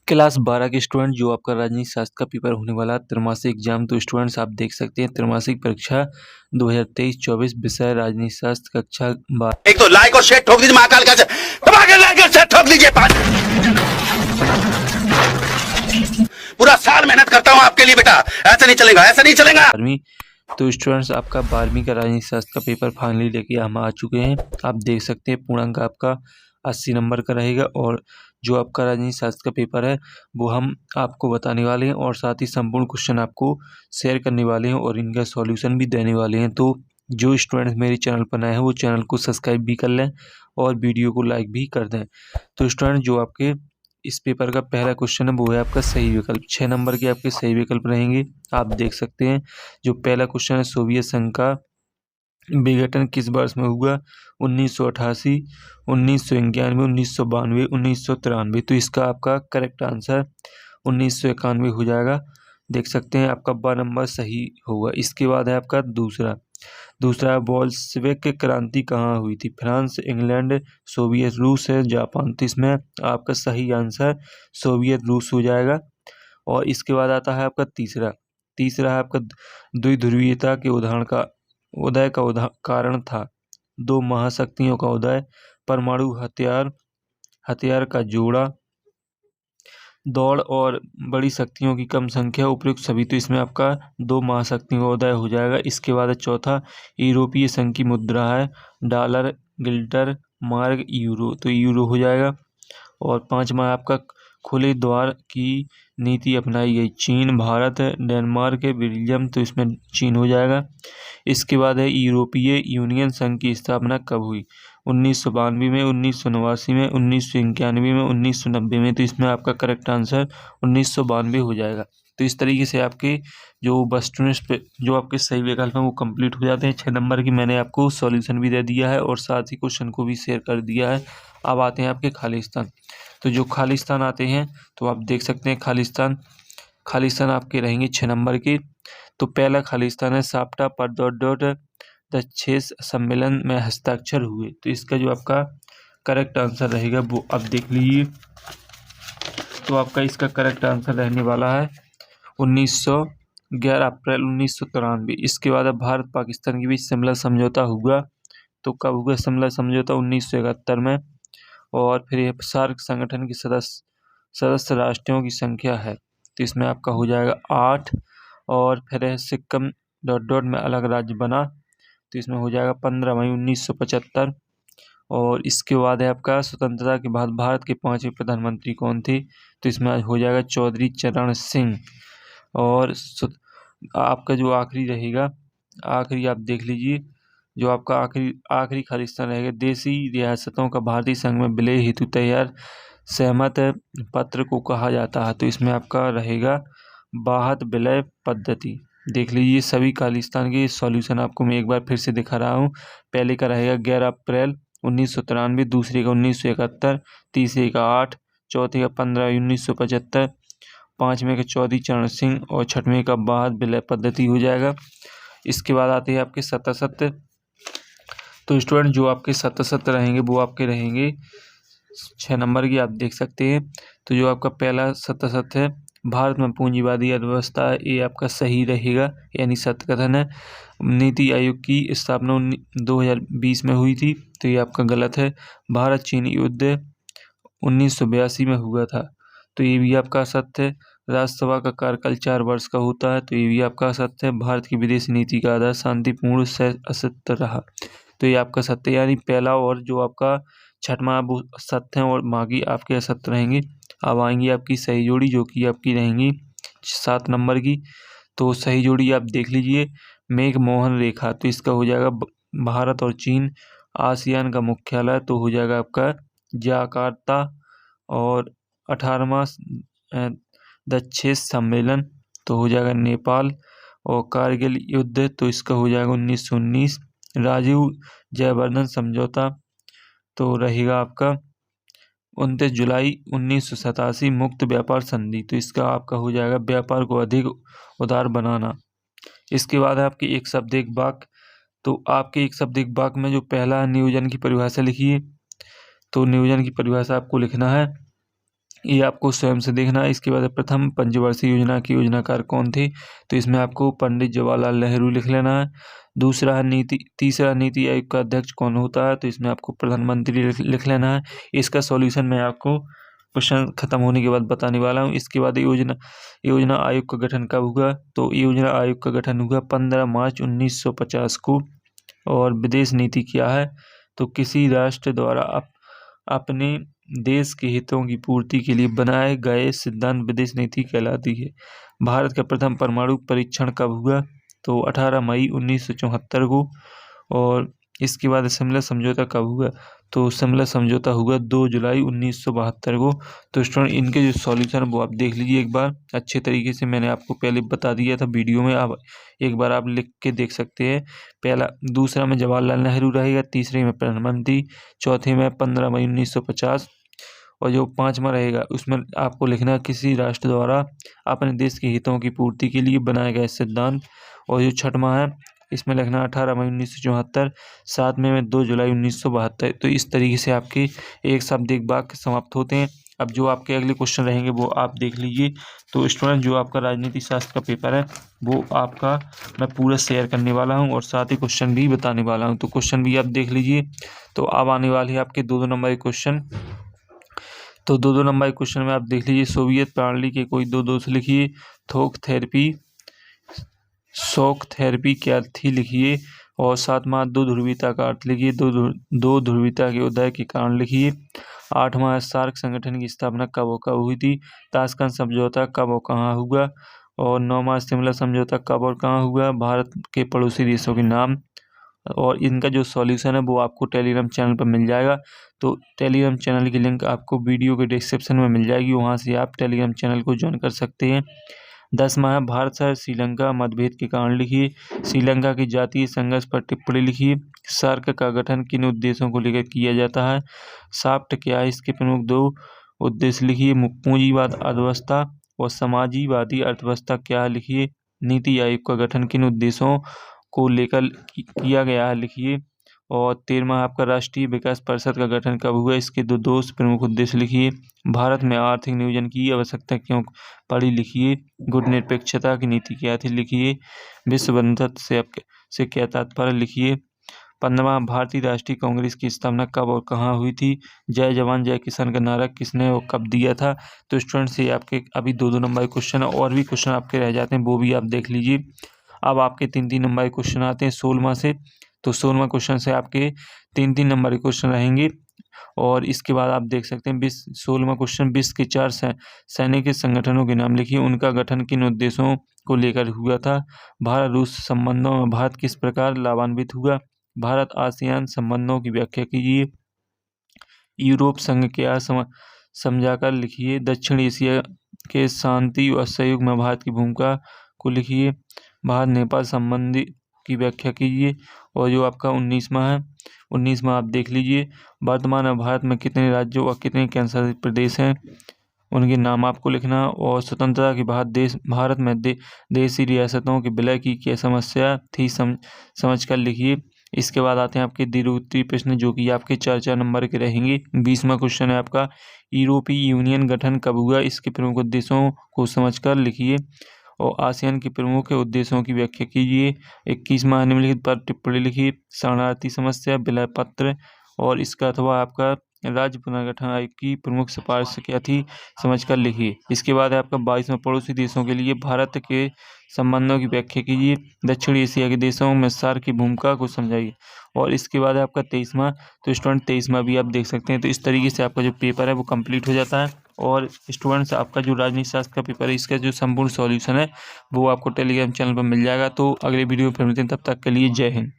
Class 12 के student जो आपका राजनीति शास्त्र का पेपर होने वाला है त्रैमासिक एग्जाम। तो स्टूडेंट्स आप देख सकते हैं त्रैमासिक परीक्षा 2023-24 विषय राजनीति शास्त्र कक्षा 12। एक तो लाइक और शेयर ठोक दीजिए महाकाल का लाइक और शेयर ठोक दीजिए। पूरा साल मेहनत करता हूँ आपके लिए बेटा, ऐसा नहीं चलेगा, ऐसा नहीं चलेगा। तो स्टूडेंट्स आपका 12वीं का राजनीति शास्त्र का पेपर फाइनली लेके हम आ चुके हैं। आप देख सकते हैं पूर्णांक आपका 80 नंबर का रहेगा और जो आपका राजनीति शास्त्र का पेपर है वो हम आपको बताने वाले हैं और साथ ही संपूर्ण क्वेश्चन आपको शेयर करने वाले हैं और इनका सॉल्यूशन भी देने वाले हैं। तो जो स्टूडेंट्स मेरे चैनल पर नए हैं वो चैनल को सब्सक्राइब भी कर लें और वीडियो को लाइक भी कर दें। तो स्टूडेंट जो आपके इस पेपर का पहला क्वेश्चन है वो है आपका सही विकल्प। 6 नंबर के आपके सही विकल्प रहेंगे। आप देख सकते हैं जो पहला क्वेश्चन है सोवियत संघ का विघटन किस वर्ष में हुआ? 1988, 1991, 1992, 1993। तो इसका आपका करेक्ट आंसर 1991 हो जाएगा। देख सकते हैं आपका 12 नंबर सही होगा। इसके बाद है आपका दूसरा बोल्शेविक क्रांति कहाँ हुई थी? फ्रांस, इंग्लैंड, सोवियत रूस है, जापान। तो इसमें आपका सही आंसर सोवियत रूस हो जाएगा। और इसके बाद आता है आपका तीसरा है आपका द्विध्रुवीयता के उदय का कारण था। 2 महाशक्तियों का उदय, परमाणु हथियार का जोड़ा, दौड़ और बड़ी शक्तियों की कम संख्या, उपयुक्त सभी। तो इसमें आपका 2 महाशक्तियों का उदय हो जाएगा। इसके बाद चौथा यूरोपीय संघ की मुद्रा है डॉलर, गिल्टर, मार्क, यूरो। तो यूरो हो जाएगा। और 5वां आपका खुले द्वार की नीति अपनाई गई। चीन, भारत, डेनमार्क, बेल्जियम। तो इसमें चीन हो जाएगा। इसके बाद है यूरोपीय यूनियन संघ की स्थापना कब हुई? 1992 में, 1989 में, 1991 में, 1990 में। तो इसमें आपका करेक्ट आंसर 1992 हो जाएगा। तो इस तरीके से आपके जो जो आपके सही विकल्प हैं वो कंप्लीट हो जाते हैं। 6 नंबर की मैंने आपको सॉल्यूशन भी दे दिया है और साथ ही क्वेश्चन को भी शेयर कर दिया है। अब आते हैं आपके खालिस्तान। तो जो खालिस्तान आते हैं तो आप देख सकते हैं खालिस्तान आपके रहेंगे 6 नंबर के। तो पहला खालिस्तान है साप्टा पर द 6 सम्मेलन में हस्ताक्षर हुए। तो इसका जो आपका करेक्ट आंसर रहेगा वो अब देख लीजिए। तो आपका इसका करेक्ट आंसर रहने वाला है 11 अप्रैल 1993। इसके बाद अब भारत पाकिस्तान के बीच शिमला समझौता हुआ। तो कब हुआ शिमला समझौता? 1971 में। और फिर ये सार्क संगठन की सदस्य राष्ट्रों की संख्या है। तो इसमें आपका हो जाएगा 8। और फिर है सिक्किम में अलग राज्य बना। तो इसमें हो जाएगा 15 मई 1975। और इसके बाद है आपका स्वतंत्रता के बाद भारत के 5वें प्रधानमंत्री कौन थे? तो इसमें हो जाएगा चौधरी चरण सिंह। और आपका जो आखिरी रहेगा, आखिरी आप देख लीजिए, जो आपका आखिरी खालिस्तान रहेगा देशी रियासतों का भारतीय संघ में विलय हेतु तैयार सहमत पत्र को कहा जाता है। तो इसमें आपका रहेगा बाहत विलय पद्धति। देख लीजिए सभी खालिस्तान के सॉल्यूशन आपको मैं एक बार फिर से दिखा रहा हूँ। पहले का रहेगा 11 अप्रैल 1993, दूसरे का 1971, तीसरे का 8, चौथे का 15 1975, 5वें का चौधरी चरण सिंह और 6वें का बाहत विलय पद्धति हो जाएगा। इसके बाद आते हैं आपके सत्य। तो स्टूडेंट जो आपके सत्य रहेंगे वो आपके रहेंगे 6 नंबर की। आप देख सकते हैं तो जो आपका पहला सत्य है भारत में पूंजीवादी अर्थव्यवस्था है, ये आपका सही रहेगा यानी सत्य कथन है। नीति आयोग की स्थापना 2020 में हुई थी। तो ये आपका गलत है। भारत चीन युद्ध 1982 में हुआ था। तो ये भी आपका सत्य है। राज्यसभा का कार्यकाल 4 वर्ष का होता है। तो ये भी आपका सत्य है। भारत की विदेश नीति का आधार शांतिपूर्ण से असत्य रहा। तो ये आपका सत्य यानी पहला और जो आपका 6वां वो सत्य है और बाकी आपके असत्य रहेंगे। अब आएंगी आपकी सही जोड़ी जो कि आपकी रहेंगी 7 नंबर की। तो सही जोड़ी आप देख लीजिए मेघमोहन रेखा। तो इसका हो जाएगा भारत और चीन। आसियान का मुख्यालय तो हो जाएगा आपका जकार्ता। और 18वां द 6 सम्मेलन तो हो जाएगा नेपाल। और कारगिल युद्ध तो इसका हो जाएगा 1919। राजीव जयवर्धन समझौता तो रहेगा आपका 29 जुलाई 1987। मुक्त व्यापार संधि तो इसका आपका हो जाएगा व्यापार को अधिक उदार बनाना। इसके बाद है आपकी एक शब्द एक वाक्य। तो आपके एक शब्द एक वाक्य में जो पहला नियोजन की परिभाषा लिखिए। तो नियोजन की परिभाषा आपको लिखना है ये आपको स्वयं से देखना है। इसके बाद प्रथम पंचवर्षीय योजना के योजनाकार कौन थे, तो इसमें आपको पंडित जवाहरलाल नेहरू लिख लेना है। तीसरा नीति आयोग का अध्यक्ष कौन होता है, तो इसमें आपको प्रधानमंत्री लिख लेना है। इसका सॉल्यूशन मैं आपको क्वेश्चन खत्म होने के बाद बताने वाला हूँ। इसके बाद योजना आयोग का गठन कब हुआ, तो योजना आयोग का गठन हुआ 15 मार्च 1950 को। और विदेश नीति क्या है, तो किसी राष्ट्र द्वारा अपने देश के हितों की पूर्ति के लिए बनाए गए सिद्धांत विदेश नीति कहलाती है। भारत का प्रथम परमाणु परीक्षण कब हुआ, तो 18 मई 1974 को। और इसके बाद शिमला समझौता कब हुआ, तो शिमला समझौता हुआ 2 जुलाई 1972 को। तो स्टूडेंट इनके जो सॉल्यूशन है वो आप देख लीजिए एक बार अच्छे तरीके से। मैंने आपको पहले बता दिया था वीडियो में, आप एक बार आप लिख के देख सकते हैं। दूसरा में जवाहरलाल नेहरू रहेगा, तीसरे में प्रधानमंत्री, चौथे में 15 मई 1950 और जो 5वां रहेगा उसमें आपको लिखना है किसी राष्ट्र द्वारा अपने देश के हितों की पूर्ति के लिए बनाए गए सिद्धांत। और जो 6वां है इसमें लिखना 18 मई 1974, 7वें में 2 जुलाई 1972। तो इस तरीके से आपके एक शब्द एक वाक्य समाप्त होते हैं। अब जो आपके अगले क्वेश्चन रहेंगे वो आप देख लीजिए। तो स्टूडेंट जो आपका राजनीति शास्त्र का पेपर है वो आपका मैं पूरा शेयर करने वाला हूँ और साथ ही क्वेश्चन भी बताने वाला हूँ, तो क्वेश्चन भी आप देख लीजिए। तो अब आने वाले हैं आपके 2 नंबर के क्वेश्चन। तो 2 नंबर के क्वेश्चन में आप देख लीजिए, सोवियत प्रणाली के कोई 2 दोष लिखिए। शॉक थेरेपी क्या थी लिखिए। और 7वां 2 ध्रुवीयता का अर्थ लिखिए। 2 ध्रुवीयता के उदय के कारण लिखिए। 8वां सार्क संगठन की स्थापना कब हुई थी। ताशकंद समझौता कब और कहाँ हुआ। और 9वां शिमला समझौता कब और कहाँ हुआ। भारत के पड़ोसी देशों के नाम। और इनका जो सॉल्यूशन है वो आपको टेलीग्राम चैनल पर मिल जाएगा। तो टेलीग्राम चैनल की लिंक आपको वीडियो के डिस्क्रिप्शन में मिल जाएगी, वहाँ से आप टेलीग्राम चैनल को ज्वाइन कर सकते हैं। 10वां है भारत से श्रीलंका मतभेद के कारण लिखिए। श्रीलंका की जातीय संघर्ष पर टिप्पणी लिखिए। सार्क का गठन किन उद्देश्यों को लेकर किया जाता है। साफ्ट क्या है, इसके प्रमुख 2 उद्देश्य लिखिए। पूंजीवाद अर्थव्यवस्था और समाजीवादी अर्थव्यवस्था क्या है लिखिए। नीति आयोग का गठन किन उद्देश्यों को लेकर किया गया है लिखिए। और 13वां आपका राष्ट्रीय विकास परिषद का गठन कब हुआ, इसके 2 प्रमुख उद्देश्य लिखिए। भारत में आर्थिक नियोजन की आवश्यकता क्यों पड़ी लिखिए। गुटनिरपेक्षता की नीति क्या थी लिखिए। विश्व बंधुत्व से क्या तात्पर्य लिखिए। 15वां भारतीय राष्ट्रीय कांग्रेस की स्थापना कब और कहाँ हुई थी। जय जवान जय किसान का नारा किसने और कब दिया था। तो स्टूडेंट्स ये आपके अभी 2 नंबर के क्वेश्चन है, और भी क्वेश्चन आपके रह जाते हैं वो भी आप देख लीजिए। अब आपके 3 नंबर के क्वेश्चन आते हैं 16वां से। तो 16वां क्वेश्चन से आपके 3 नंबर के क्वेश्चन रहेंगे। और इसके बाद आप देख सकते हैं 16वां क्वेश्चन, विश्व के 4 सैनिक संगठनों के नाम लिखिए। उनका गठन किन उद्देश्यों को लेकर हुआ था। भारत रूस संबंधों में भारत किस प्रकार लाभान्वित हुआ। भारत आसियान संबंधों की व्याख्या कीजिए। यूरोप संघ क्या समझाकर लिखिए। दक्षिण एशिया के शांति और सहयोग में भारत की भूमिका को लिखिए। भारत नेपाल संबंधी की व्याख्या कीजिए। और जो आपका 19वां है, 19वां आप देख लीजिए। वर्तमान में भारत में कितने राज्यों और कितने केंद्रशासित प्रदेश हैं, उनके नाम आपको लिखना। और स्वतंत्रता के बाद भारत में देशी रियासतों के विलय की क्या समस्या थी समझ कर लिखिए। इसके बाद आते हैं आपके दीर्घोत्तरीय प्रश्न जो कि आपके 4 नंबर के रहेंगे। 20वां क्वेश्चन है आपका, यूरोपीय यूनियन गठन कब हुआ, इसके प्रमुख उद्देश्यों को समझकर लिखिए। और आसियान के प्रमुख उद्देश्यों की व्याख्या कीजिए। 21वां निम्नलिखित पर टिप्पणी लिखिए। शरणार्थी समस्या, विलय पत्र और इसका अथवा आपका राज्य पुनर्गठन आयोग की प्रमुख सिफारिश क्या थी समझकर लिखिए। इसके बाद आपका 22वां पड़ोसी देशों के लिए भारत के संबंधों की व्याख्या कीजिए। दक्षिण एशिया के देशों में सार्क की भूमिका को समझाइए। और इसके बाद आपका 23वां, तो स्टूडेंट 23वां भी आप देख सकते हैं। तो इस तरीके से आपका जो पेपर है वो कंप्लीट हो जाता है। और स्टूडेंट्स आपका जो राजनीति शास्त्र का पेपर है इसका जो संपूर्ण सॉल्यूशन है वो आपको टेलीग्राम चैनल पर मिल जाएगा। तो अगले वीडियो में फिर मिलते हैं, तब तक के लिए जय हिंद।